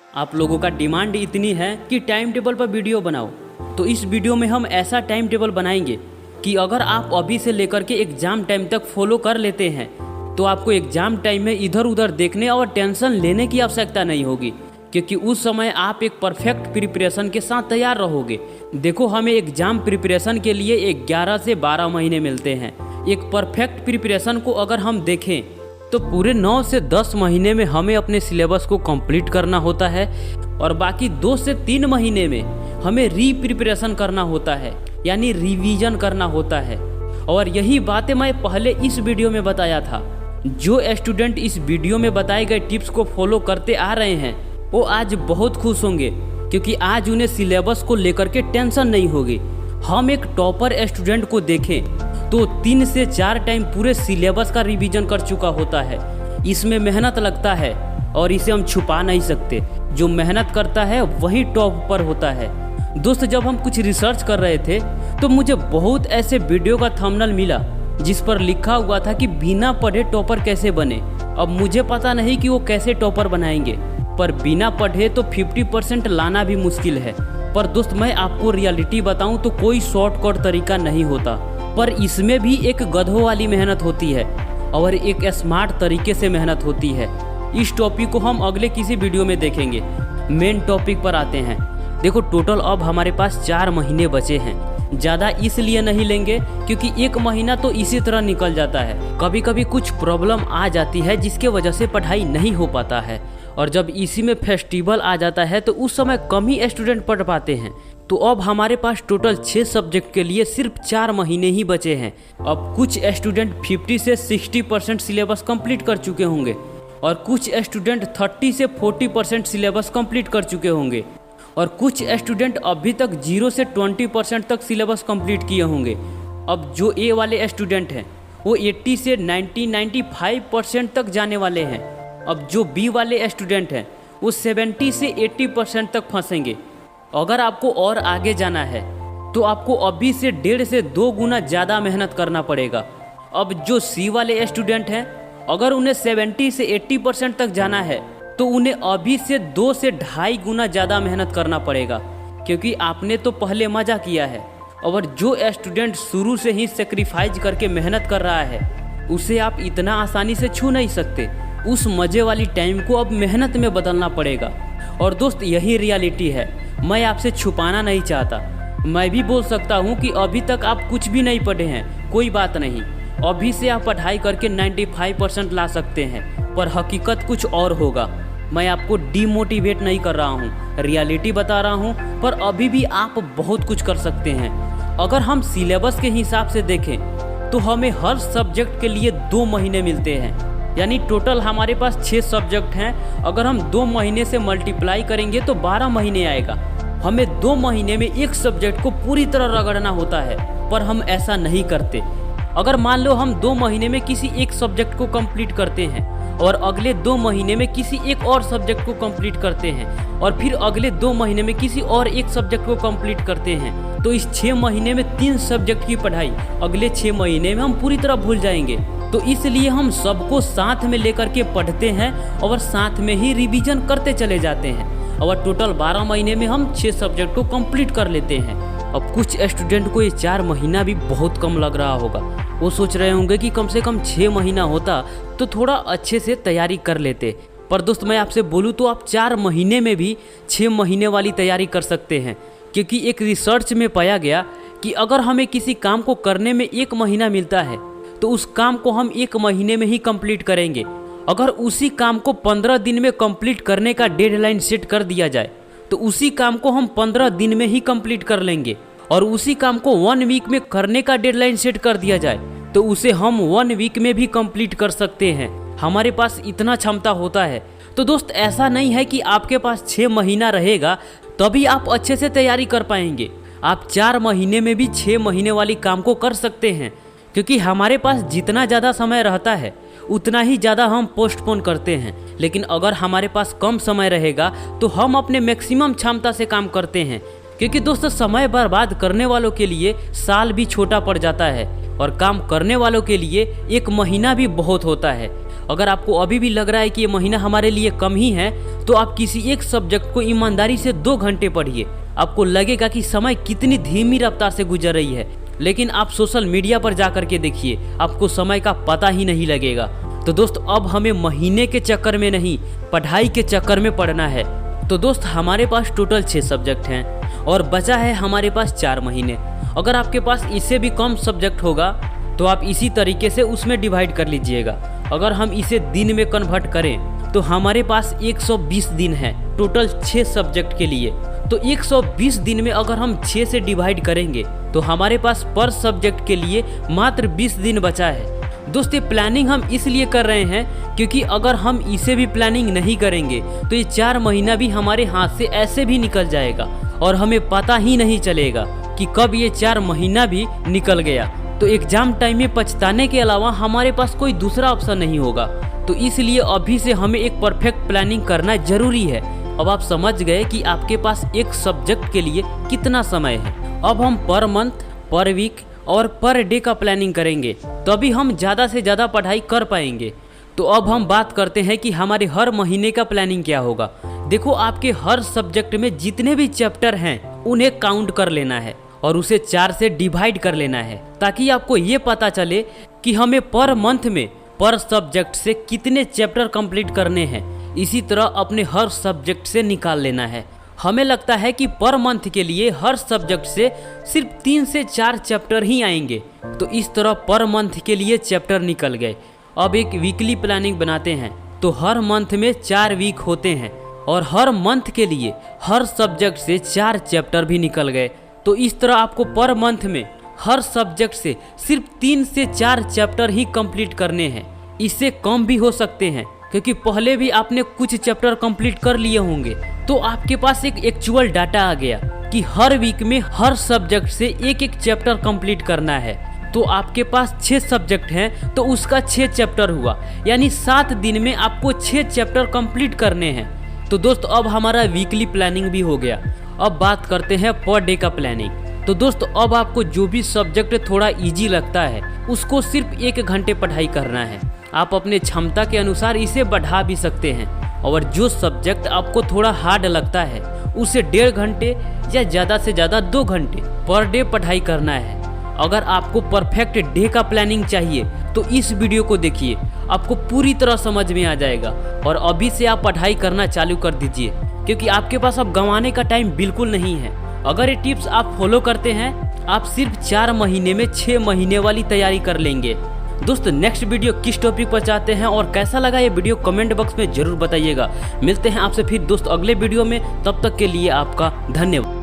आप लोगों का डिमांड इतनी है कि टाइम टेबल पर वीडियो बनाओ, तो इस वीडियो में हम ऐसा टाइम टेबल बनाएंगे कि अगर आप अभी से लेकर के एग्ज़ाम टाइम तक फॉलो कर लेते हैं तो आपको एग्ज़ाम टाइम में इधर उधर देखने और टेंशन लेने की आवश्यकता नहीं होगी, क्योंकि उस समय आप एक परफेक्ट प्रिपरेशन के साथ तैयार रहोगे। देखो, हमें एग्ज़ाम प्रिपरेशन के लिए 11 से 12 महीने मिलते हैं। एक परफेक्ट प्रिपरेशन को अगर हम देखें तो पूरे 9 से 10 महीने में हमें अपने सिलेबस को कंप्लीट करना होता है और बाकी 2 से 3 महीने में हमें प्रिपरेशन करना होता है, यानी रिवीजन करना होता है। और यही बातें मैं पहले इस वीडियो में बताया था। जो स्टूडेंट इस वीडियो में बताए गए टिप्स को फॉलो करते आ रहे हैं वो आज बहुत खुश होंगे, क्योंकि आज उन्हें सिलेबस को लेकर के टेंशन नहीं होगी। हम एक टॉपर स्टूडेंट को देखें तो 3 से 4 टाइम पूरे सिलेबस का रिवीजन कर चुका होता है। इसमें मेहनत लगता है और इसे हम छुपा नहीं सकते। जो मेहनत करता है वही टॉप पर होता है। दोस्त, जब हम कुछ रिसर्च कर रहे थे तो मुझे बहुत ऐसे वीडियो का थंबनेल मिला जिस पर लिखा हुआ था कि बिना पढ़े टॉपर कैसे बने। अब मुझे पता नहीं कि वो कैसे टॉपर बनाएंगे, पर बिना पढ़े तो 50% लाना भी मुश्किल है। पर दोस्त, मैं आपको रियलिटी बताऊं तो कोई शॉर्टकट तरीका नहीं होता, पर इसमें भी एक गधों वाली मेहनत होती है और एक स्मार्ट तरीके से मेहनत होती है। इस टॉपिक को हम अगले किसी वीडियो में देखेंगे। मेन टॉपिक पर आते हैं। देखो, टोटल अब हमारे पास 4 महीने बचे हैं। ज़्यादा इसलिए नहीं लेंगे क्योंकि 1 महीना तो इसी तरह निकल जाता है। कभी कभी कुछ प्रॉब्लम आ जाती है जिसके वजह से पढ़ाई नहीं हो पाता है, और जब इसी में फेस्टिवल आ जाता है तो उस समय कम ही स्टूडेंट पढ़ पाते हैं। तो अब हमारे पास टोटल 6 सब्जेक्ट के लिए सिर्फ 4 महीने ही बचे हैं। अब कुछ स्टूडेंट 50 से 60% सिलेबस कंप्लीट कर चुके होंगे और कुछ स्टूडेंट 30 से 40% सिलेबस कंप्लीट कर चुके होंगे और कुछ स्टूडेंट अभी तक 0 से 20% तक सिलेबस कंप्लीट किए होंगे। अब जो ए वाले स्टूडेंट हैं वो 80 से 95% तक जाने वाले हैं। अब जो बी वाले स्टूडेंट हैं वो 70 से 80% तक फंसेंगे। अगर आपको और आगे जाना है तो आपको अभी से 1.5 से 2 गुना ज़्यादा मेहनत करना पड़ेगा। अब जो सी वाले स्टूडेंट हैं, अगर उन्हें 70 से 80% तक जाना है तो उन्हें अभी से 2 से 2.5 गुना ज़्यादा मेहनत करना पड़ेगा, क्योंकि आपने तो पहले मज़ा किया है। और जो स्टूडेंट शुरू से ही सेक्रीफाइस करके मेहनत कर रहा है उसे आप इतना आसानी से छू नहीं सकते। उस मज़े वाली टाइम को अब मेहनत में बदलना पड़ेगा। और दोस्त, यही रियलिटी है। मैं आपसे छुपाना नहीं चाहता। मैं भी बोल सकता हूँ कि अभी तक आप कुछ भी नहीं पढ़े हैं, कोई बात नहीं, अभी से आप पढ़ाई करके 95% ला सकते हैं, पर हकीकत कुछ और होगा। मैं आपको डीमोटिवेट नहीं कर रहा हूँ, रियलिटी बता रहा हूँ, पर अभी भी आप बहुत कुछ कर सकते हैं। अगर हम सिलेबस के हिसाब से देखें तो हमें हर सब्जेक्ट के लिए 2 महीने मिलते हैं, यानी टोटल हमारे पास 6 सब्जेक्ट हैं। अगर हम 2 महीने से मल्टीप्लाई करेंगे तो 12 महीने आएगा। हमें 2 महीने में एक सब्जेक्ट को पूरी तरह रगड़ना होता है, पर हम ऐसा नहीं करते। अगर मान लो हम 2 महीने में किसी एक सब्जेक्ट को कंप्लीट करते हैं और अगले 2 महीने में किसी एक और सब्जेक्ट को कंप्लीट करते हैं और फिर अगले 2 महीने में किसी और एक सब्जेक्ट को कंप्लीट करते हैं, तो इस 6 महीने में 3 सब्जेक्ट की पढ़ाई अगले 6 महीने में हम पूरी तरह भूल जाएंगे। तो इसलिए हम सबको साथ में लेकर के पढ़ते हैं और साथ में ही रिवीजन करते चले जाते हैं और टोटल 12 महीने में हम 6 सब्जेक्ट को कंप्लीट कर लेते हैं। अब कुछ स्टूडेंट को ये 4 महीना भी बहुत कम लग रहा होगा। वो सोच रहे होंगे कि कम से कम 6 महीना होता तो थोड़ा अच्छे से तैयारी कर लेते। पर दोस्त, मैं आपसे बोलूँ तो आप 4 महीने में भी 6 महीने वाली तैयारी कर सकते हैं, क्योंकि एक रिसर्च में पाया गया कि अगर हमें किसी काम को करने में 1 महीना मिलता है तो उस काम को हम 1 महीने में ही कंप्लीट करेंगे। अगर उसी काम को 15 दिन में कंप्लीट करने का डेडलाइन सेट कर दिया जाए तो उसी काम को हम 15 दिन में ही कंप्लीट कर लेंगे, और उसी काम को 1 वीक में करने का डेडलाइन सेट कर दिया जाए तो उसे हम 1 वीक में भी कंप्लीट कर सकते हैं। हमारे पास इतना क्षमता होता है। तो दोस्त, ऐसा नहीं है कि आपके पास 6 महीना रहेगा तभी आप अच्छे से तैयारी कर पाएंगे। आप 4 महीने में भी 6 महीने वाली काम को कर सकते हैं, क्योंकि हमारे पास जितना ज़्यादा समय रहता है उतना ही ज़्यादा हम पोस्टपोन करते हैं। लेकिन अगर हमारे पास कम समय रहेगा तो हम अपने मैक्सिमम क्षमता से काम करते हैं, क्योंकि दोस्तों, समय बर्बाद करने वालों के लिए साल भी छोटा पड़ जाता है और काम करने वालों के लिए 1 महीना भी बहुत होता है। अगर आपको अभी भी लग रहा है कि ये महीना हमारे लिए कम ही है, तो आप किसी एक सब्जेक्ट को ईमानदारी से 2 घंटे पढ़िए। आपको लगेगा कि समय कितनी धीमी रफ्तार से गुजर रही है, लेकिन आप सोशल मीडिया पर जा करके देखिए, आपको समय का पता ही नहीं लगेगा। तो दोस्त, अब हमें महीने के चक्कर में नहीं, पढ़ाई के चक्कर में पढ़ना है। तो दोस्त, हमारे पास टोटल 6 सब्जेक्ट हैं और बचा है हमारे पास 4 महीने। अगर आपके पास इससे भी कम सब्जेक्ट होगा तो आप इसी तरीके से उसमें डिवाइड कर लीजिएगा। अगर हम इसे दिन में कन्वर्ट करें तो हमारे पास 120 दिन है टोटल 6 सब्जेक्ट के लिए। तो 120 दिन में अगर हम 6 से डिवाइड करेंगे तो हमारे पास पर सब्जेक्ट के लिए मात्र 20 दिन बचा है। दोस्त, ये प्लानिंग हम इसलिए कर रहे हैं क्योंकि अगर हम इसे भी प्लानिंग नहीं करेंगे तो ये 4 महीना भी हमारे हाथ से ऐसे भी निकल जाएगा और हमें पता ही नहीं चलेगा कि कब ये 4 महीना भी निकल गया। तो एग्जाम टाइम में पछताने के अलावा हमारे पास कोई दूसरा ऑप्शन नहीं होगा। तो इसलिए अभी से हमें एक परफेक्ट प्लानिंग करना जरूरी है। अब आप समझ गए कि आपके पास एक सब्जेक्ट के लिए कितना समय है। अब हम पर मंथ, पर वीक और पर डे का प्लानिंग करेंगे, तभी हम ज़्यादा से ज़्यादा पढ़ाई कर पाएंगे। तो अब हम बात करते हैं कि हमारे हर महीने का प्लानिंग क्या होगा। देखो, आपके हर सब्जेक्ट में जितने भी चैप्टर हैं उन्हें काउंट कर लेना है और उसे 4 से डिवाइड कर लेना है, ताकि आपको ये पता चले कि हमें पर मंथ में पर सब्जेक्ट से कितने चैप्टर कंप्लीट करने हैं। इसी तरह अपने हर सब्जेक्ट से निकाल लेना है। हमें लगता है कि पर मंथ के लिए हर सब्जेक्ट से सिर्फ 3 से 4 चैप्टर ही आएंगे। तो इस तरह पर मंथ के लिए चैप्टर निकल गए। अब एक वीकली प्लानिंग बनाते हैं। तो हर मंथ में 4 वीक होते हैं और हर मंथ के लिए हर सब्जेक्ट से 4 चैप्टर भी निकल गए। तो इस तरह आपको पर मंथ में हर सब्जेक्ट से सिर्फ 3 से 4 चैप्टर ही कंप्लीट करने हैं। इससे कम भी हो सकते हैं क्योंकि पहले भी आपने कुछ चैप्टर कंप्लीट कर लिए होंगे। तो आपके पास एक एक्चुअल डाटा आ गया कि हर वीक में हर सब्जेक्ट से एक चैप्टर कंप्लीट करना है। तो आपके पास 6 सब्जेक्ट हैं तो उसका 6 चैप्टर हुआ, यानी 7 दिन में आपको 6 चैप्टर कंप्लीट करने हैं। तो दोस्त, अब हमारा वीकली प्लानिंग भी हो गया। अब बात करते हैं पर डे का प्लानिंग। तो दोस्त, अब आपको जो भी सब्जेक्ट थोड़ा इजी लगता है उसको सिर्फ 1 घंटे पढ़ाई करना है। आप अपने क्षमता के अनुसार इसे बढ़ा भी सकते हैं। और जो सब्जेक्ट आपको थोड़ा हार्ड लगता है उसे 1.5 घंटे या ज़्यादा से ज़्यादा 2 घंटे पर डे पढ़ाई करना है। अगर आपको परफेक्ट डे का प्लानिंग चाहिए तो इस वीडियो को देखिए, आपको पूरी तरह समझ में आ जाएगा। और अभी से आप पढ़ाई करना चालू कर दीजिए, क्योंकि आपके पास अब गंवाने का टाइम बिल्कुल नहीं है। अगर ये टिप्स आप फॉलो करते हैं, आप सिर्फ 4 महीने में 6 महीने वाली तैयारी कर लेंगे। दोस्त, नेक्स्ट वीडियो किस टॉपिक पर चाहते हैं और कैसा लगा ये वीडियो कमेंट बॉक्स में जरूर बताइएगा। मिलते हैं आपसे फिर दोस्त अगले वीडियो में, तब तक के लिए आपका धन्यवाद।